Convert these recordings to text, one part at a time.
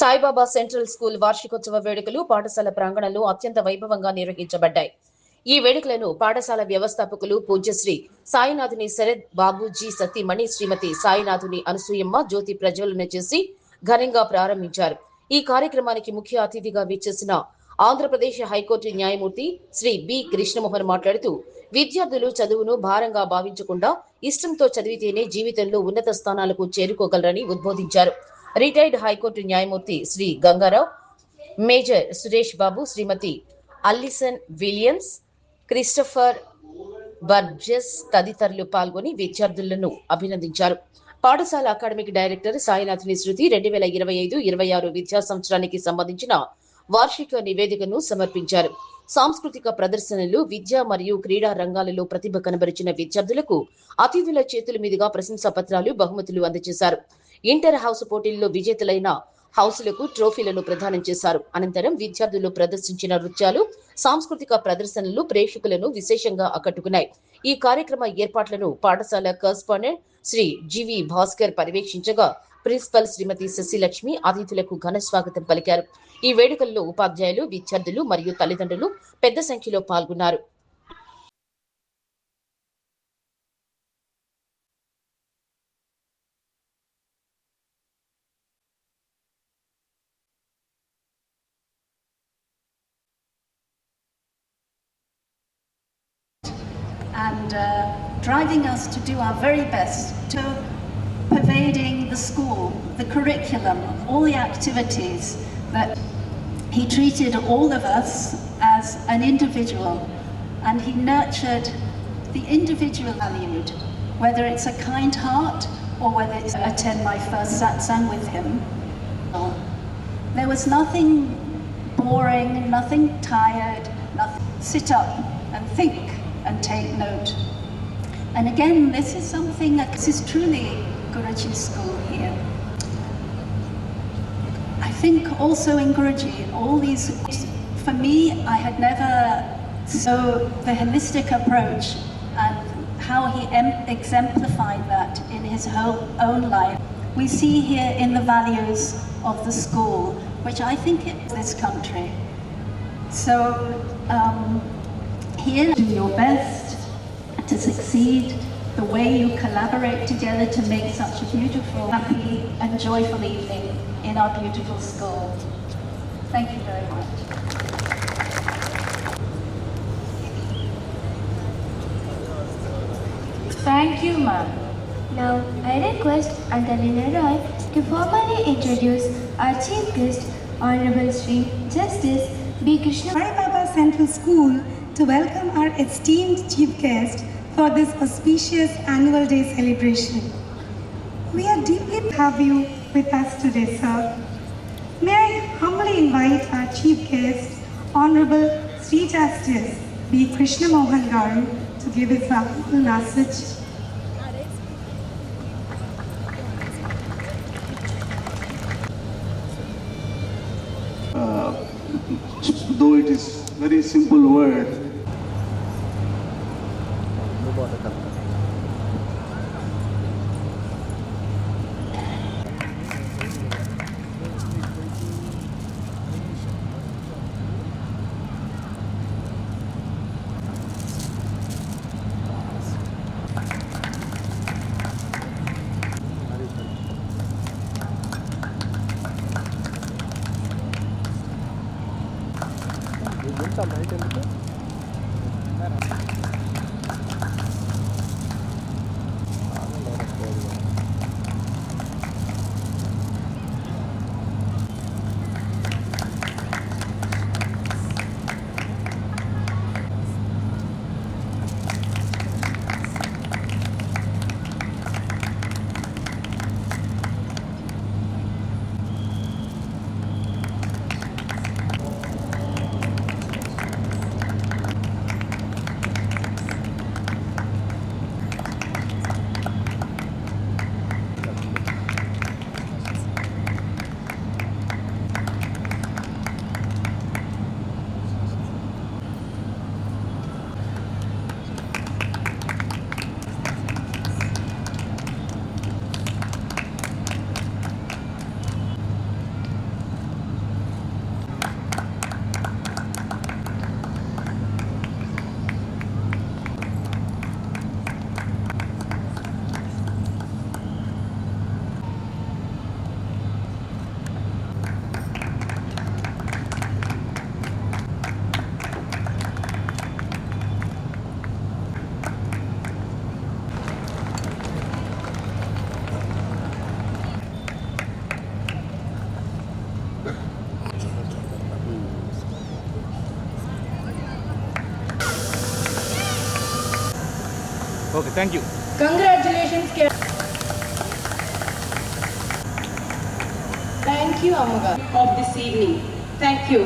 Saibaba central school వార్షికోత్సవ వేడుకలు పాఠశాల ప్రాంగణంలో అత్యంత వైభవంగా నిర్వహించబడ్డాయి. ఈ వేడుకలను పాఠశాల వ్యవస్థాపకులు పూజ్యశ్రీ సాయినాథుని శరత్ బాబూజీ సతీమణి శ్రీమతి సాయినాథుని అనసూయమ్మ జ్యోతి ప్రజ్వలన చేసి ఘనంగా ప్రారంభించారు. ఈ కార్యక్రమానికి ముఖ్య అతిథిగా విచ్చేసిన ఆంధ్రప్రదేశ్ హైకోర్టు న్యాయమూర్తి శ్రీ బి కృష్ణమోహన్ మాట్లాడుతూ విద్యార్థులు చదువును భారంగా భావించకుండా ఇష్టంతో చదివితేనే జీవితంలో ఉన్నత స్థానాలకు చేరుకోగలరని ఉద్బోధించారు. రిటైర్డ్ హైకోర్టు న్యాయమూర్తి శ్రీ గంగారావు, మేజర్ సురేష్ బాబు, శ్రీమతి అల్లిసన్ విలియమ్స్, క్రిస్టఫర్ బర్జెస్ తదితరులు పాల్గొని విద్యార్థులను అభినందించారు. పాఠశాల అకాడమిక్ డైరెక్టర్ సాయినాథుని శృతి 2025-26 విద్యా సంవత్సరానికి సంబంధించిన వార్షిక నివేదికను సమర్పించారు. సాంస్కృతిక ప్రదర్శనలు, విద్య మరియు క్రీడా రంగాలలో ప్రతిభ కనబరిచిన విద్యార్థులకు అతిథుల చేతుల మీదుగా ప్రశంసా పత్రాలు, బహుమతులు అందజేశారు. ఇంటర్ హౌస్ పోటీల్లో విజేతలైన హౌసులకు ట్రోఫీలను ప్రదానం చేశారు. అనంతరం విద్యార్థులు ప్రదర్శించిన నృత్యాలు, సాంస్కృతిక ప్రదర్శనలు ప్రేక్షకులను విశేషంగా ఆకట్టుకున్నాయి. ఈ కార్యక్రమ ఏర్పాట్లను పాఠశాల కరస్పాండెంట్ శ్రీ జివి భాస్కర్ పర్యవేక్షించగా ప్రిన్సిపల్ శ్రీమతి శశిలక్ష్మి అతిథులకు ఘన స్వాగతం పలికారు. ఈ వేడుకల్లో ఉపాధ్యాయులు, విద్యార్థులు మరియు తల్లిదండ్రులు పెద్ద సంఖ్యలో పాల్గొన్నారు. And driving us to do our very best, to pervading the school, the curriculum, all the activities, that he treated all of us as an individual, and he nurtured the individual valued, whether it's a kind heart or whether it's attend my first satsang with him. There was nothing boring, nothing tired, nothing. Sit up and think and take note. And again, this is something that this is truly Guruji's school here. I think also in Guruji, all these, for me, I had never, so the holistic approach and how he exemplified that in his own life, we see here in the values of the school, which I think is this country. So, here, do your best to succeed, the way you collaborate together to make such a beautiful, happy and joyful evening in our beautiful school. Thank you very much. Thank you, ma'am. Now, I request Angelina Roy to formally introduce our Chief Guest, Honorable Sri Justice B. Krishna Saibaba Central School, to welcome our esteemed chief guest for this auspicious annual day celebration. We are deeply to have you with us today, sir. May I humbly invite our chief guest, Honorable Sri Justice B. Krishna Mohan Garu, to give his valuable message. Though it is very simple word, okay, thank you. Congratulations, Thank you, Amaga, of this evening. Thank you.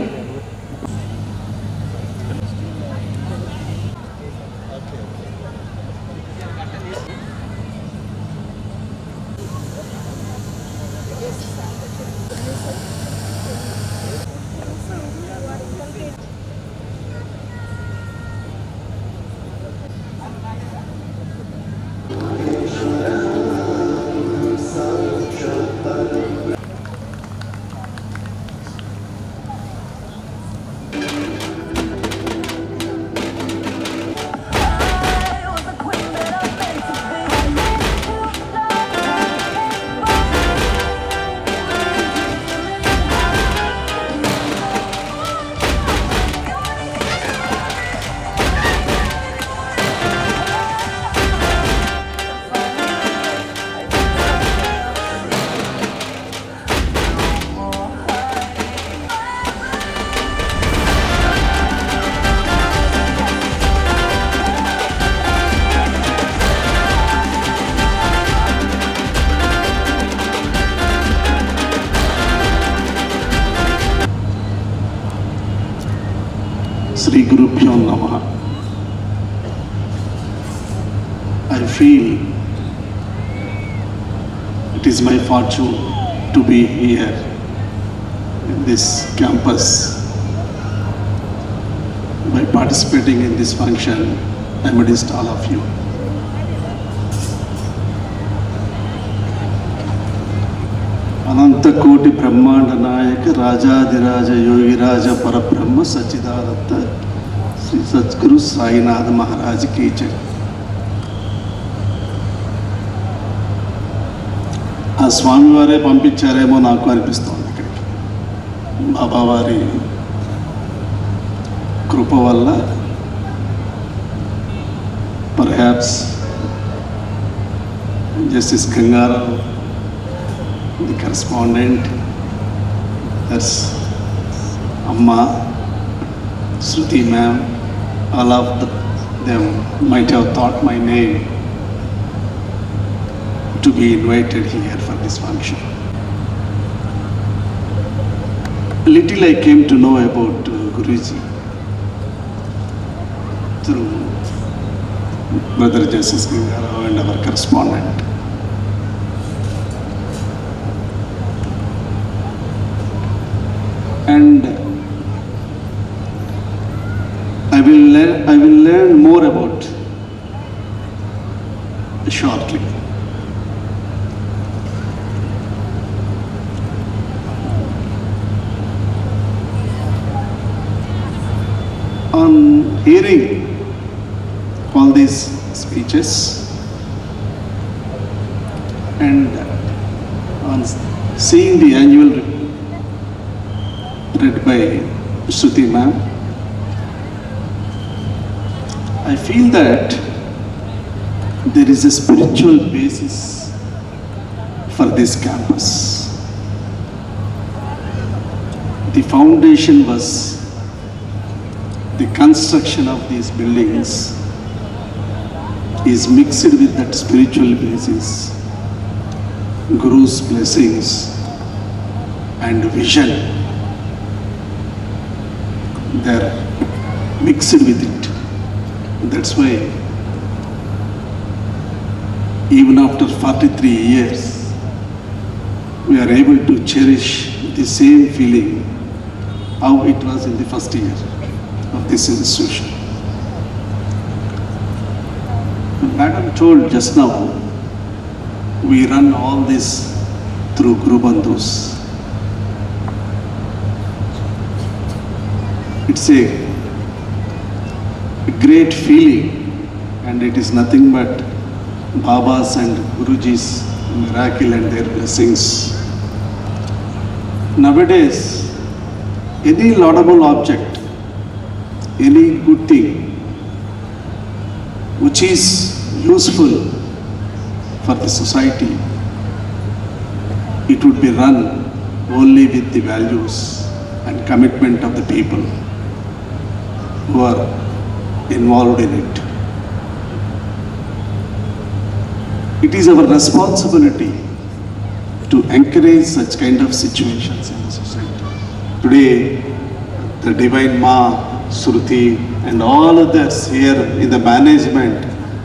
Sri Gurubhyo Namaha. I feel it is my fortune to be here in this campus by participating in this function amidst all of you. అనంత కోటి బ్రహ్మాండ నాయక రాజాదిరాజ యోగిరాజ పరబ్రహ్మ Sachchidananda Shri Sadhguru Sainath Maharaj key జై. ఆ స్వామివారే పంపించారేమో నాకు అనిపిస్తోంది ఇక్కడికి. బాబావారి కృప వల్ల perhaps justice Ganga Rao, the correspondent, that's Amma, Shruti ma'am, all of them might have thought my name to be invited here for this function. Little I came to know about Guruji through Brother Justice Gangarao and our correspondent. And I will learn more about shortly. On hearing all these speeches and on seeing the annual report read by Shruti ma'am, I feel that there is a spiritual basis for this campus. The foundation was the construction of these buildings is mixed with that spiritual basis, Guru's blessings and vision. They're mixed with it. That's why even after 43 years we are able to cherish the same feeling how it was in the first year of this institution. Madam told just now, we run all this through Guru Bandhus. It's a great feeling, and it is nothing but Baba's and Guruji's miracle and their blessings. Nowadays, any laudable object, any good thing which is useful for the society, it would be run only with the values and commitment of the people who are involved in it. it is our responsibility to encourage such kind of situations in the society. Today, the Divine Ma, Shruti and all others here in the management,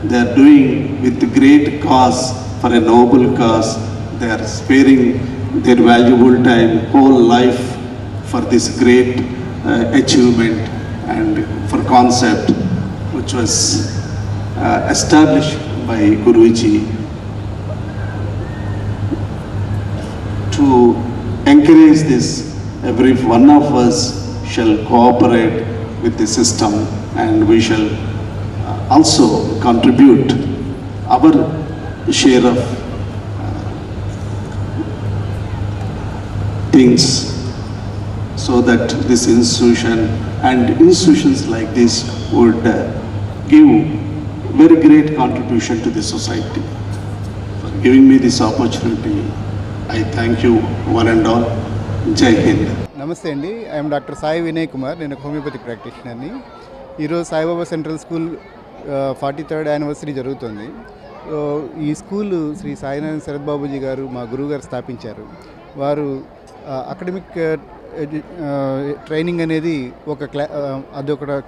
they are doing with great cause, for a noble cause. They are sparing their valuable time, whole life for this great achievement and for concept which was established by Guruji to encourage this. Every one of us shall cooperate with the system, and we shall also contribute our share of things, so that this institution and institutions like this would give very great contribution to the society. For giving me this opportunity, I thank you one and all. Jai Hind. నమస్తే అండి, I'm doctor Sai Vinay Kumar. నేను ఒక homeopathy ప్రాక్టీషనర్ని. ఈరోజు Saibaba central school 43rd anniversary జరుగుతుంది. ఈ school Shri Sainathan Sarath Babuji గారు, మా గురువుగారు స్థాపించారు. వారు అకాడమిక్ ట్రైనింగ్ అనేది అదొక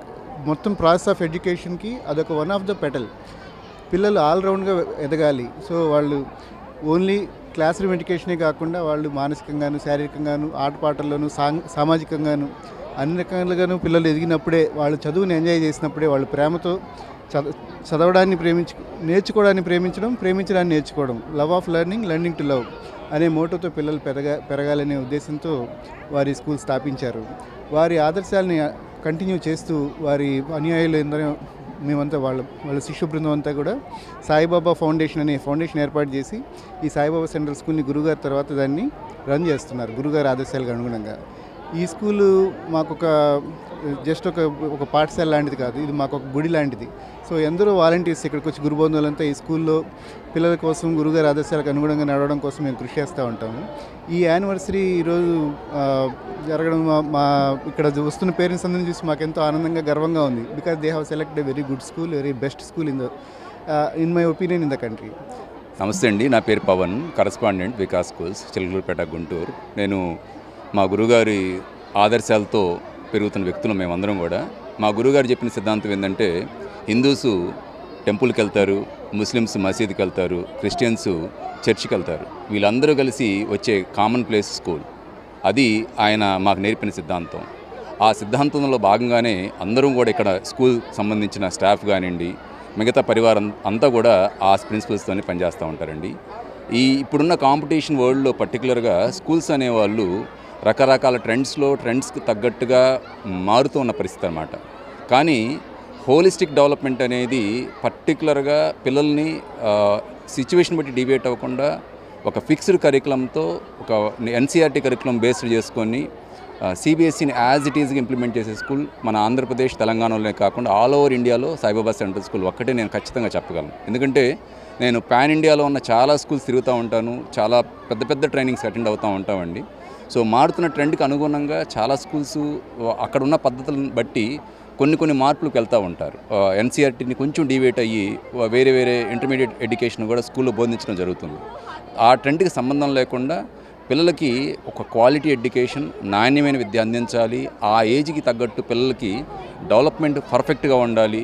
మొత్తం ప్రాసెస్ ఆఫ్ ఎడ్యుకేషన్కి అదొక వన్ ఆఫ్ ద పెటల్. పిల్లలు ఆల్రౌండ్గా ఎదగాలి. సో వాళ్ళు ఓన్లీ క్లాస్ రూమ్ ఎడ్యుకేషనే కాకుండా వాళ్ళు మానసికంగాను, శారీరకంగాను, ఆటపాటల్లోనూ, సామాజికంగాను అన్ని రకాలుగాను పిల్లలు ఎదిగినప్పుడే, వాళ్ళు చదువుని ఎంజాయ్ చేసినప్పుడే, వాళ్ళు ప్రేమతో చదవడాన్ని నేర్చుకోవడాన్ని ప్రేమించడాన్ని నేర్చుకోవడం, love of learning, learning to love అనే మోటోతో పిల్లలు పెరగాలనే ఉద్దేశంతో వారి స్కూల్ స్థాపించారు. వారి ఆదర్శాలని కంటిన్యూ చేస్తూ వారి అనుయాయులు ఎందరో మేమంతా వాళ్ళ శిష్య బృందం అంతా కూడా సాయిబాబా ఫౌండేషన్ అనే ఫౌండేషన్ ఏర్పాటు చేసి ఈ సాయిబాబా సెంట్రల్ స్కూల్ని గురుగారి తర్వాత దాన్ని రన్ చేస్తున్నారు, గురుగారి ఆదర్శాలకు అనుగుణంగా. ఈ స్కూలు మాకు జస్ట్ ఒక పాఠశాల లాంటిది కాదు, ఇది మాకు ఒక గుడి లాంటిది. సో ఎందరో వాలంటీర్స్ ఇక్కడికి వచ్చి గురుబంధువులంతా ఈ స్కూల్లో పిల్లల కోసం, గురుగారి ఆదర్శాలకు అనుగుణంగా నడవడం కోసం మేము కృషి చేస్తూ ఉంటాము. ఈ యానివర్సరీ ఈరోజు జరగడం మా ఇక్కడ వస్తున్న పేరెంట్స్ అందరిని చూసి మాకు ఎంతో ఆనందంగా, గర్వంగా ఉంది. Because they have selected a very good school, very best school in my opinion in the country. నమస్తే అండి, నా పేరు పవన్, కరస్పాండెంట్ వికాస్ స్కూల్స్, చిలకలూరుపేట, గుంటూరు. నేను మా గురుగారి ఆదర్శాలతో పెరుగుతున్న వ్యక్తులు మేమందరం కూడా. మా గురుగారు చెప్పిన సిద్ధాంతం ఏంటంటే, హిందూస్ టెంపుల్కి వెళ్తారు, ముస్లిమ్స్ మసీద్కి వెళ్తారు, క్రిస్టియన్స్ చర్చికి వెళ్తారు. వీళ్ళందరూ కలిసి వచ్చే కామన్ ప్లేస్ స్కూల్. అది ఆయన మాకు నేర్పిన సిద్ధాంతం. ఆ సిద్ధాంతంలో భాగంగానే అందరం కూడా ఇక్కడ స్కూల్ సంబంధించిన స్టాఫ్ కానివ్వండి, మిగతా పరివారం అంతా కూడా ఆ ప్రిన్సిపల్స్తోనే పనిచేస్తూ ఉంటారండి. ఇప్పుడున్న కాంపిటీషన్ వరల్డ్లో పర్టికులర్గా స్కూల్స్ అనేవాళ్ళు రకరకాల ట్రెండ్స్కి తగ్గట్టుగా మారుతూ ఉన్న పరిస్థితి అన్నమాట. కానీ హోలిస్టిక్ డెవలప్మెంట్ అనేది పర్టికులర్గా పిల్లల్ని సిచ్యువేషన్ బట్టి డివేట్ అవ్వకుండా ఒక ఫిక్స్డ్ కరికులంతో, ఒక ఎన్సీఆర్టీ కరికులం బేస్డ్ చేసుకొని సిబిఎస్ఈని యాజ్ ఇట్ ఈజ్గా ఇంప్లిమెంట్ చేసే స్కూల్ మన ఆంధ్రప్రదేశ్, తెలంగాణలోనే కాకుండా ఆల్ ఓవర్ ఇండియాలో సాయిబాబా సెంట్రల్ స్కూల్ ఒక్కటే నేను ఖచ్చితంగా చెప్పగలను. ఎందుకంటే నేను పాన్ ఇండియాలో ఉన్న చాలా స్కూల్స్ తిరుగుతూ ఉంటాను, చాలా పెద్ద పెద్ద ట్రైనింగ్స్ అటెండ్ అవుతూ ఉంటామండి. సో మారుతున్న ట్రెండ్కి అనుగుణంగా చాలా స్కూల్స్ అక్కడ ఉన్న పద్ధతులను బట్టి కొన్ని మార్పులకు వెళ్తూ ఉంటారు. ఎన్సీఆర్టీని కొంచెం డివేట్ అయ్యి వేరే ఇంటర్మీడియట్ ఎడ్యుకేషన్ కూడా స్కూల్లో బోధించడం జరుగుతుంది. ఆ ట్రెండ్కి సంబంధం లేకుండా పిల్లలకి ఒక క్వాలిటీ ఎడ్యుకేషన్, నాణ్యమైన విద్య అందించాలి, ఆ ఏజ్కి తగ్గట్టు పిల్లలకి డెవలప్మెంట్ పర్ఫెక్ట్గా ఉండాలి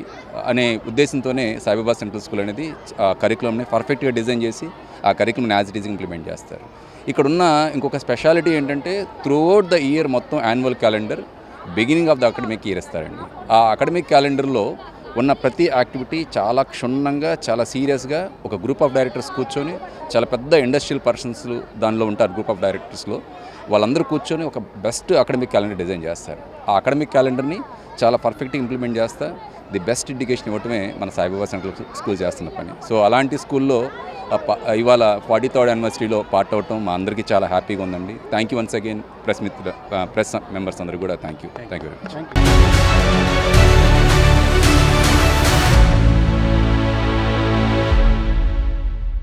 అనే ఉద్దేశంతోనే సాయిబాబా సెంట్రల్ స్కూల్ అనేది ఆ కరికులంని పర్ఫెక్ట్గా డిజైన్ చేసి ఆ కరికులంని యాజ్ ఇట్ ఈజ్ ఇంప్లిమెంట్ చేస్తారు. ఇక్కడున్న ఇంకొక స్పెషాలిటీ ఏంటంటే, త్రూఅవుట్ ద ఇయర్ మొత్తం annual calendar beginning of the academic year ఇస్తారండి. ఆ అకాడమిక్ క్యాలెండర్లో ఉన్న ప్రతి యాక్టివిటీ చాలా క్షుణ్ణంగా, చాలా సీరియస్గా ఒక గ్రూప్ ఆఫ్ డైరెక్టర్స్ కూర్చొని, చాలా పెద్ద ఇండస్ట్రియల్ పర్సన్స్ దానిలో ఉంటారు గ్రూప్ ఆఫ్ డైరెక్టర్స్లో, వాళ్ళందరూ కూర్చొని ఒక బెస్ట్ అకాడమిక్ క్యాలెండర్ డిజైన్ చేస్తారు. ఆ అకాడమిక్ క్యాలెండర్ని చాలా పర్ఫెక్ట్గా ఇంప్లిమెంట్ చేస్తా ది బెస్ట్ ఎడ్యుకేషన్ ఇవ్వటమే మన సాయిబాబా సెంట్రల్ స్కూల్ చేస్తున్న పని. సో అలాంటి స్కూల్లో ఇవాళ 43rd యానివర్సరీలో పార్ట్ అవటం మా అందరికీ చాలా హ్యాపీగా ఉందండి. Thank you once again press members అందరికీ కూడా థ్యాంక్ యూ వెరీ మచ్.